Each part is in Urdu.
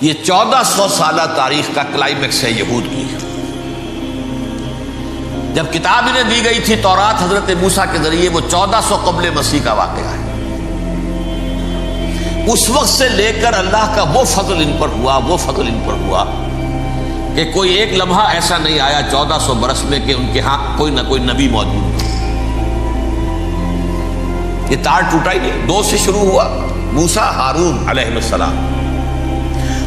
یہ 1400 سالہ تاریخ کا کلائمیکس ہے یہود کی۔ جب کتاب انہیں دی گئی تھی تورات حضرت موسیٰ کے ذریعے، وہ 1400 قبل مسیح کا واقعہ ہے۔ اس وقت سے لے کر اللہ کا وہ فضل ان پر ہوا کہ کوئی ایک لمحہ ایسا نہیں آیا 1400 برس میں کہ ان کے ہاں کوئی نہ کوئی نبی موجود ہو۔ یہ تار ٹوٹا ہی نہیں، 2 سے شروع ہوا، موسیٰ ہارون علیہ السلام،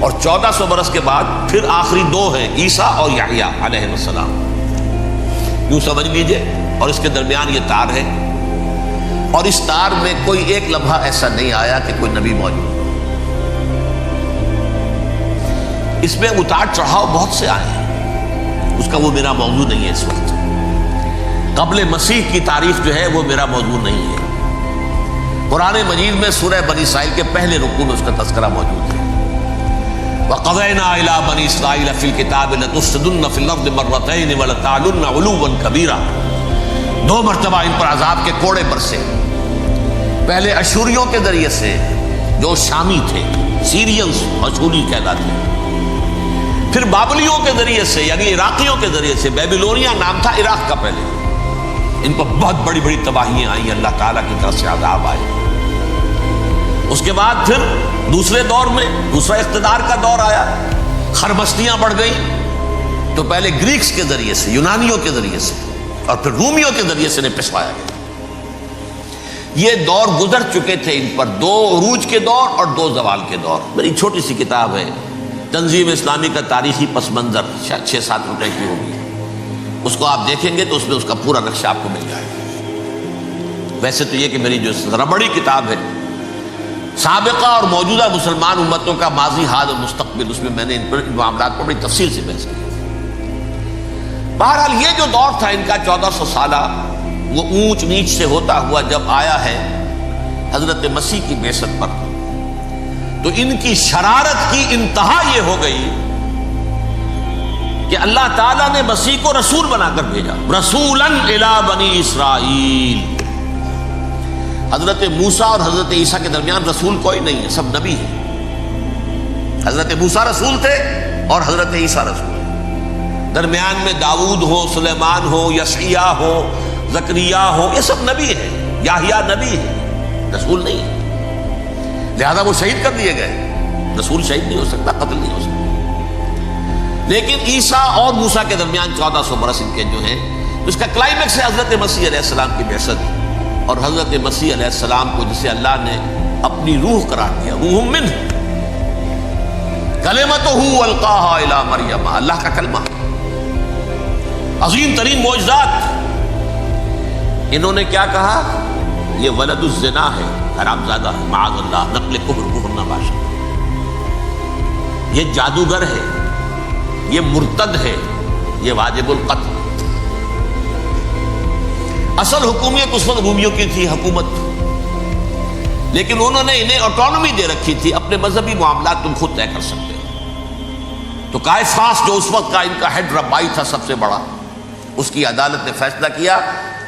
اور 1400 برس کے بعد پھر آخری 2 ہیں، عیسیٰ اور یحییٰ علیہ السلام، یوں سمجھ لیجئے۔ اور اس کے درمیان یہ تار ہے، اور اس تار میں کوئی ایک لمحہ ایسا نہیں آیا کہ کوئی نبی موجود ہو۔ اس میں اتار چڑھاؤ بہت سے آئے ہیں، اس کا وہ میرا موضوع نہیں ہے اس وقت۔ قبل مسیح کی تاریخ جو ہے وہ میرا موضوع نہیں ہے۔ قرآن مجید میں سورہ بنی اسرائیل کے پہلے رکوع میں اس کا تذکرہ موجود ہے۔ وَقَضَيْنَا إِلَىٰ بَنِي إِسْرَائِيلَ فِي الْكِتَابِ لَتُفْسِدُنَّ فِي الْأَرْضِ مَرَّتَيْنِ وَلَتَعْلُنَّ عُلُوًّا كَبِيرًا، 2 مرتبہ ان پر عذاب کے کوڑے برسے، پہلے اشوریوں کے ذریعے سے جو شامی تھے، سیرینز اشوری کہلاتے ہیں، پھر بابلیوں کے ذریعے سے یعنی عراقیوں کے ذریعے سے، بیبیلونیا نام تھا عراق کا پہلے، ان پر بہت بڑی بڑی تباہیاں آئیں، اللہ تعالیٰ کی طرف سے عذاب آئے۔ اس کے بعد پھر دوسرے دور میں دوسرا اقتدار کا دور آیا، خربستیاں بڑھ گئیں، تو پہلے گریکس کے ذریعے سے، یونانیوں کے ذریعے سے، اور پھر رومیوں کے ذریعے سے پسوایا گیا۔ یہ دور گزر چکے تھے ان پر، 2 عروج کے دور اور 2 زوال کے دور۔ میری چھوٹی سی کتاب ہے تنظیم اسلامی کا تاریخی پس منظر، 6-7 روپے کی ہوگی، اس کو آپ دیکھیں گے تو اس میں اس کا پورا نقشہ آپ کو مل جائے گا۔ ویسے تو یہ کہ میری جو ذرا بڑی کتاب ہے سابقہ اور موجودہ مسلمان امتوں کا ماضی، حال اور مستقبل، اس میں میں نے ان معاملات پر بڑی تفصیل سے بحث کی۔ بہرحال یہ جو دور تھا ان کا 1400 سالہ، وہ اونچ نیچ سے ہوتا ہوا جب آیا ہے حضرت مسیح کی بعثت پر، تو ان کی شرارت کی انتہا یہ ہو گئی کہ اللہ تعالیٰ نے مسیح کو رسول بنا کر بھیجا، رسولاً الی بنی اسرائیل۔ حضرت موسیٰ اور حضرت عیسیٰ کے درمیان رسول کوئی نہیں ہے، سب نبی ہیں۔ حضرت موسیٰ رسول تھے اور حضرت عیسیٰ رسول ہیں۔ درمیان میں داؤد ہو، سلیمان ہو، یشعیاء ہو، زکریا ہو، یہ سب نبی ہیں، یحییٰ نبی ہیں، رسول نہیں ہے۔ لہذا وہ شہید کر دیے گئے، رسول شہید نہیں ہو سکتا، قتل نہیں ہو سکتا۔ لیکن عیسیٰ اور موسیٰ کے درمیان 1400 برس ان کے جو ہیں، اس کا کلائمیکس ہے حضرت مسیح علیہ السلام کی بعثت، اور حضرت مسیح علیہ السلام کو جسے اللہ نے اپنی روح قرار دیا، روح منہ، کلمتہ القاہا الی مریم، اللہ کا کلمہ، عظیم ترین معجزات۔ انہوں نے کیا کہا؟ یہ ولد الزنا ہے، حرامزادہ ہے، معاذ اللہ، نقل کفر نباشا، یہ جادوگر ہے، یہ مرتد ہے، یہ واجب القتل۔ اصل حکومت اس وقت رومیوں کی تھی حکومت، لیکن انہوں نے انہیں آٹونومی دے رکھی تھی، اپنے مذہبی معاملات تم خود طے کر سکتے ہو۔ تو کائفاس جو اس وقت کا ان کا ہیڈ ربائی تھا سب سے بڑا، اس کی عدالت نے فیصلہ کیا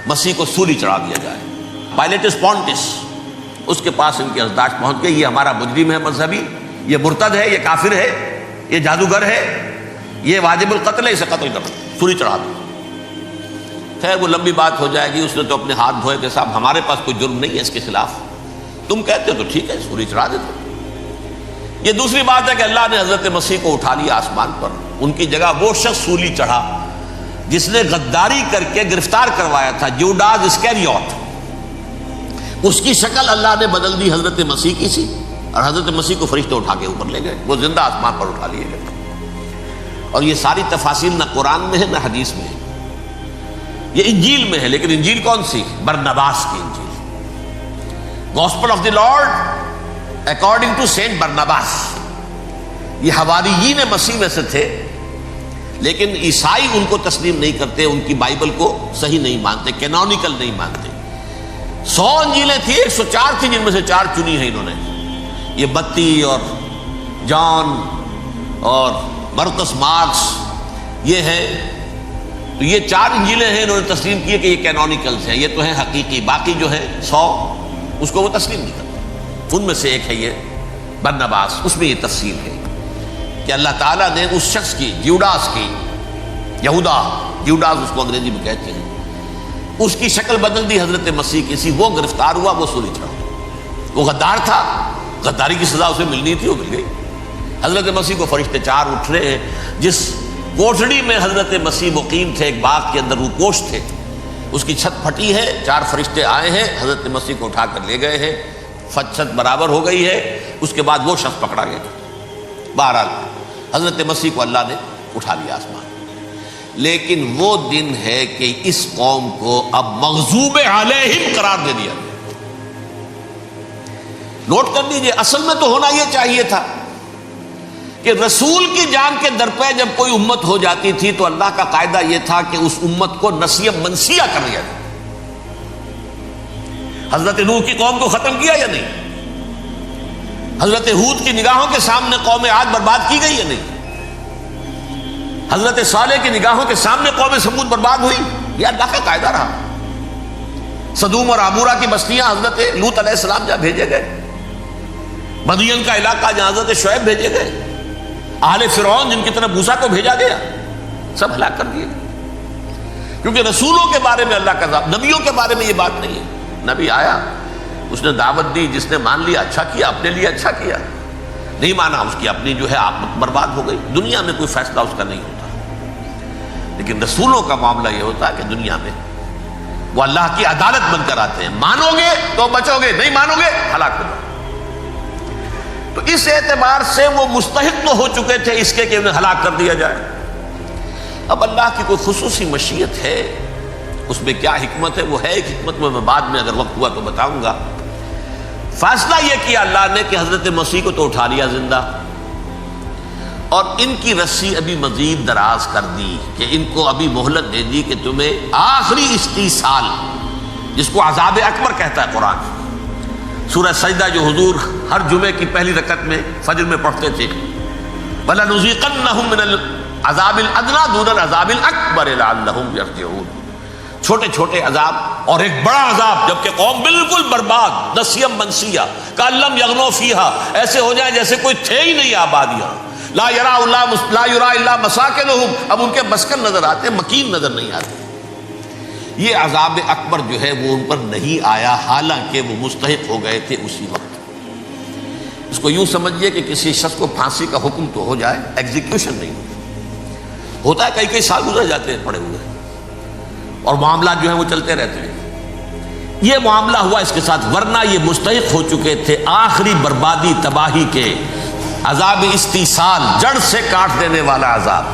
مسیح کو سولی چڑھا دیا جائے۔ پائلیٹس پونٹس، اس کے پاس ان کی ازداج پہنچ گئی، یہ ہمارا مجرم ہے مذہبی، یہ مرتد ہے، یہ کافر ہے، یہ جادوگر ہے، یہ واجب القتل ہے، اسے قتل کر دو، سولی چڑھا دو۔ خیر وہ لمبی بات ہو جائے گی، اس نے تو اپنے ہاتھ دھوئے کہ صاحب ہمارے پاس کوئی جرم نہیں ہے اس کے خلاف، تم کہتے ہو تو ٹھیک ہے، سولی چڑھا دیتے۔ یہ دوسری بات ہے کہ اللہ نے حضرت مسیح کو اٹھا لیا آسمان پر، ان کی جگہ وہ شخص سولی چڑھا جس نے غداری کر کے گرفتار کروایا تھا، جوڈاس اسکیریوٹ، اس کی شکل اللہ نے بدل دی حضرت مسیح کی سی، اور حضرت مسیح کو فرشتے اٹھا کے اوپر لے گئے، وہ زندہ آسمان پر اٹھا لیے گئے۔ اور یہ ساری تفاصیل نہ قرآن میں ہے نہ حدیث میں ہے، یہ انجیل میں ہے، لیکن انجیل کون سی؟ برنباس کی انجیل، gospel of the Lord according to Saint Barnabas. یہ حواریین مسیح میں سے تھے، لیکن عیسائی ان کو تسلیم نہیں کرتے، ان کی بائبل کو صحیح نہیں مانتے، کینونیکل نہیں مانتے۔ 100 انجیلیں تھیں، 104 تھیں، جن میں سے 4 چنی ہیں انہوں نے، یہ بتی اور جان اور مرکس مارکس، یہ ہے، تو یہ 4 انجیلیں ہیں، انہوں نے تسلیم کیے کہ یہ کینونیکلز ہیں، یہ تو ہیں حقیقی، باقی جو ہے 100 اس کو وہ تسلیم نہیں کرتے۔ ان میں سے ایک ہے یہ برنباس، اس میں یہ تفصیل ہے۔ کہ اللہ تعالیٰ نے اس شخص کی، جیوڈاس کی، یہودا جیوڈاس اس کو انگریزی میں کہتے ہیں، اس کی شکل بدل دی حضرت مسیح کی سی. وہ گرفتار ہوا، وہ سولی چڑھا. وہ غدار تھا، غداری کی سزا اسے ملنی تھی، وہ مل گئی. حضرت مسیح کو فرشتے 4 اٹھ رہے ہیں. جس کوٹڑی میں حضرت مسیح مقیم تھے، ایک باغ کے اندر روپوش تھے، اس کی چھت پھٹی ہے. 4 فرشتے آئے ہیں، حضرت مسیح کو اٹھا کر لے گئے ہیں. چھت برابر ہو گئی ہے. اس کے بعد وہ شخص پکڑا گیا. بہرحال حضرت مسیح کو اللہ نے اٹھا لیا آسمان. لیکن وہ دن ہے کہ اس قوم کو اب مغضوب علیہم قرار دے دیا گیا. نوٹ کر لیجیے، اصل میں تو ہونا یہ چاہیے تھا کہ رسول کی جان کے در پہ جب کوئی امت ہو جاتی تھی تو اللہ کا قاعدہ یہ تھا کہ اس امت کو نسیہ منسیہ کر دیا جائے. حضرت نوح کی قوم کو ختم کیا یا نہیں؟ حضرت ہود کی نگاہوں کے سامنے قوم عاد برباد کی گئی یا نہیں؟ حضرت صالح کی نگاہوں کے سامنے قوم سمود برباد ہوئی. یہ اللہ کا قاعدہ رہا. سدوم اور عمورہ کی بستیاں حضرت لوط علیہ السلام جہاں بھیجے گئے، مدین کا علاقہ جہاں حضرت شعیب بھیجے گئے، اہل فرعون جن کی طرف موسیٰ کو بھیجا گیا، سب ہلاک کر دیے. کیونکہ رسولوں کے بارے میں اللہ کا ذات، نبیوں کے بارے میں یہ بات نہیں ہے. نبی آیا، اس نے دعوت دی، جس نے مان لیا اچھا کیا، اپنے لیے اچھا کیا، نہیں مانا اس کی اپنی جو ہے آخرت برباد ہو گئی. دنیا میں کوئی فیصلہ اس کا نہیں ہوتا. لیکن رسولوں کا معاملہ یہ ہوتا ہے کہ دنیا میں وہ اللہ کی عدالت بن کر آتے ہیں. مانو گے تو بچو گے، نہیں مانو گے ہلاک ہو جاؤ. تو اس اعتبار سے وہ مستحق تو ہو چکے تھے اس کے کہ انہیں ہلاک کر دیا جائے. اب اللہ کی کوئی خصوصی مشیت ہے، اس میں کیا حکمت ہے، وہ ہے ایک حکمت میں بعد میں اگر وقت ہوا تو بتاؤں گا. فیصلہ یہ کیا اللہ نے کہ حضرت مسیح کو تو اٹھا لیا زندہ، اور ان کی رسی ابھی مزید دراز کر دی کہ ان کو ابھی مہلت دے دی کہ تمہیں آخری استیصال، جس کو عذاب اکبر کہتا ہے قرآن. سورہ سجدہ جو حضور ہر جمعے کی پہلی رکعت میں فجر میں پڑھتے تھے، وَلَنُذِيقَنَّهُم مِّنَ الْعَذَابِ الْأَدْنَىٰ دُونَ الْعَذَابِ الْأَكْبَرِ لَعَلَّهُمْ يَرْجِعُونَ. چھوٹے چھوٹے عذاب اور ایک بڑا عذاب، جبکہ قوم بالکل برباد، نسیم منسیہ، کأن لم یغنوا فیہا، ایسے ہو جائے جیسے کوئی تھے ہی نہیں آبادیاں. لا یرا الا مساکنہم، اب ان کے مسکن نظر آتے، مکین نظر نہیں آتے. یہ عذاب اکبر جو ہے وہ ان پر نہیں آیا، حالانکہ وہ مستحق ہو گئے تھے اسی وقت. اس کو یوں سمجھیے کہ کسی شخص کو پھانسی کا حکم تو ہو جائے، ایگزیکیوشن نہیں ہوتا ہے. کئی سال گزر جاتے ہیں پڑے ہوئے، اور معاملات جو ہیں وہ چلتے رہتے ہیں. یہ معاملہ ہوا اس کے ساتھ، ورنہ یہ مستحق ہو چکے تھے آخری بربادی تباہی کے، عذاب استیصال، جڑ سے کاٹ دینے والا عذاب.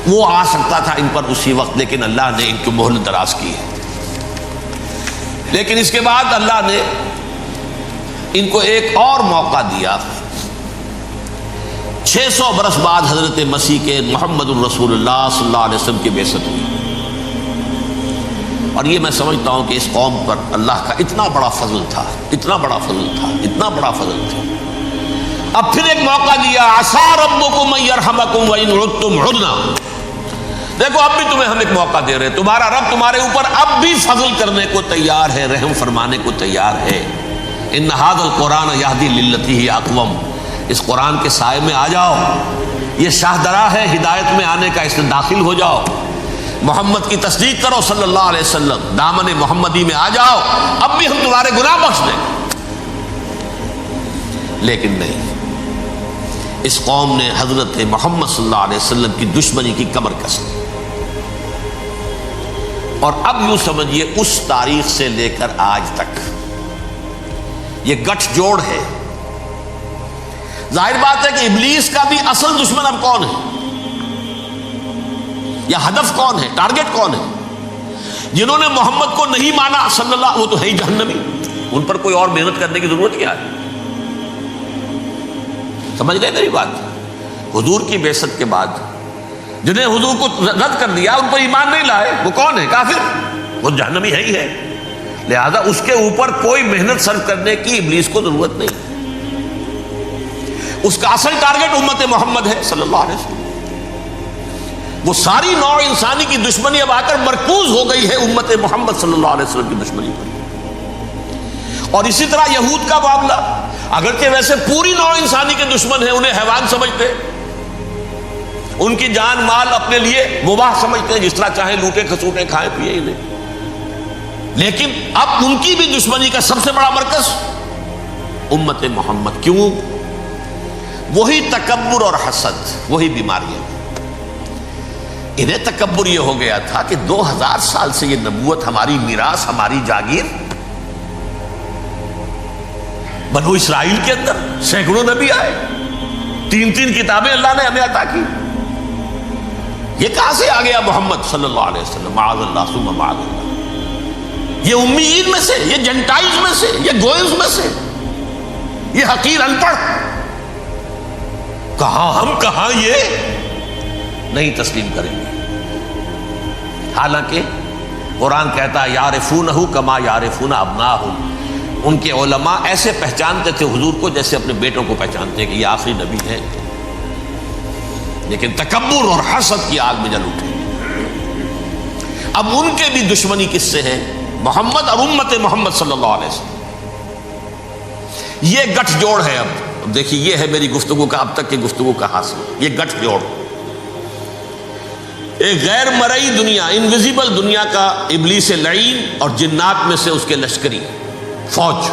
وہ آ سکتا تھا ان پر اسی وقت، لیکن اللہ نے ان کی مہلت دراز کی ہے. لیکن اس کے بعد اللہ نے ان کو ایک اور موقع دیا. 600 برس بعد حضرت مسیح کے محمد الرسول اللہ صلی اللہ علیہ وسلم کی بعثت ہوئی. اور یہ میں سمجھتا ہوں کہ اس قوم پر اللہ کا اتنا بڑا فضل تھا، اتنا بڑا فضل تھا، اتنا بڑا فضل تھا. اب پھر ایک موقع دیا، عسیٰ ربکم ان یرحمکم وان عدتم عدنا. دیکھو اب بھی تمہیں ہم ایک موقع دے رہے ہیں، تمہارا رب تمہارے اوپر اب بھی فضل کرنے کو تیار ہے، رحم فرمانے کو تیار ہے. ان ھذا القرآن یہدی للتی ہی اقوم. اس قرآن کے سائے میں آ جاؤ، یہ شاہدرا ہے ہدایت میں آنے کا، اس میں داخل ہو جاؤ. محمد کی تصدیق کرو صلی اللہ علیہ وسلم، دامن محمدی میں آ جاؤ، اب بھی ہم تمہارے گناہ بخش دیں. لیکن نہیں، اس قوم نے حضرت محمد صلی اللہ علیہ وسلم کی دشمنی کی کمر کس لی. اور اب یوں سمجھیے اس تاریخ سے لے کر آج تک یہ گٹھ جوڑ ہے. ظاہر بات ہے کہ ابلیس کا بھی اصل دشمن اب کون ہے، یا ہدف کون ہے، ٹارگٹ کون ہے؟ جنہوں نے محمد کو نہیں مانا صلی اللہ، وہ تو ہے ہی جہنمی. ان پر کوئی اور محنت کرنے کی ضرورت کیا ہے؟ سمجھ گئے میری بات؟ حضور کی بعثت کے بعد جنہیں حضور کو رد کر دیا، ان پر ایمان نہیں لائے، وہ کون ہے؟ کافر، وہ جہنمی ہے ہی ہے. لہذا اس کے اوپر کوئی محنت صرف کرنے کی ابلیس کو ضرورت نہیں. اس کا اصل ٹارگٹ امت محمد ہے صلی اللہ علیہ وسلم. وہ ساری نوع انسانی کی دشمنی اب آ کر مرکوز ہو گئی ہے امت محمد صلی اللہ علیہ وسلم کی دشمنی پر. اور اسی طرح یہود کا معاملہ، اگرچہ ویسے پوری نوع انسانی کے دشمن ہیں، انہیں حیوان سمجھتے، ان کی جان مال اپنے لیے مباح سمجھتے ہیں، جس طرح چاہیں لوٹے کھسوٹے کھائیں پیے انہیں، لیکن اب ان کی بھی دشمنی کا سب سے بڑا مرکز امت محمد. کیوں؟ وہی تکبر اور حسد، وہی بیماریاں. انہیں تکبر یہ ہو گیا تھا کہ 2000 سال سے یہ نبوت ہماری میراث، ہماری جاگیر. بنو اسرائیل کے اندر سینکڑوں نبی آئے، 3 کتابیں اللہ نے ہمیں عطا کی. یہ کہاں سے آ گیا محمد صلی اللہ علیہ وسلم؟ معاذ اللہ ثم معاذ اللہ. یہ امیین میں سے، یہ جنٹائلز میں سے، یہ گوئنز میں سے، یہ حقیر ان پڑھ. کہاں ہم، کہاں یہ نہیں تسلیم کریں گے. حالانکہ قرآن کہتا ہے یعرفونہ کما یعرفون ابناءہم. ان کے علماء ایسے پہچانتے تھے حضور کو جیسے اپنے بیٹوں کو پہچانتے ہیں کہ یہ آخری نبی ہے، لیکن تکبر اور حسد کی آگ میں جل اٹھے. اب ان کے بھی دشمنی کس سے ہے؟ محمد اور امت محمد صلی اللہ علیہ وسلم. یہ گٹھ جوڑ ہے. اب دیکھیے، یہ ہے میری گفتگو کا اب تک کی گفتگو کا حاصل. یہ گٹھ جوڑ ایک غیر مرئی دنیا، انویزیبل دنیا کا ابلیس لعین اور جنات میں سے اس کے لشکری فوج.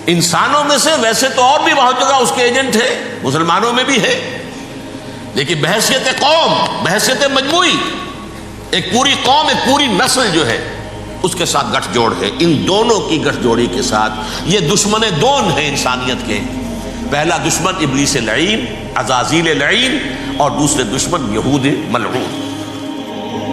انسانوں میں سے ویسے تو اور بھی بہت جگہ اس کے ایجنٹ ہیں، مسلمانوں میں بھی ہے، لیکن بحیثیت قوم، بحیثیت مجموعی، ایک پوری قوم، ایک پوری نسل جو ہے اس کے ساتھ گٹھ جوڑ ہے. ان دونوں کی گٹھ جوڑی کے ساتھ یہ دشمن دون ہیں انسانیت کے. پہلا دشمن ابلیس لعین، عزازیل لعین، اور دوسرے دشمن یہود ملعون.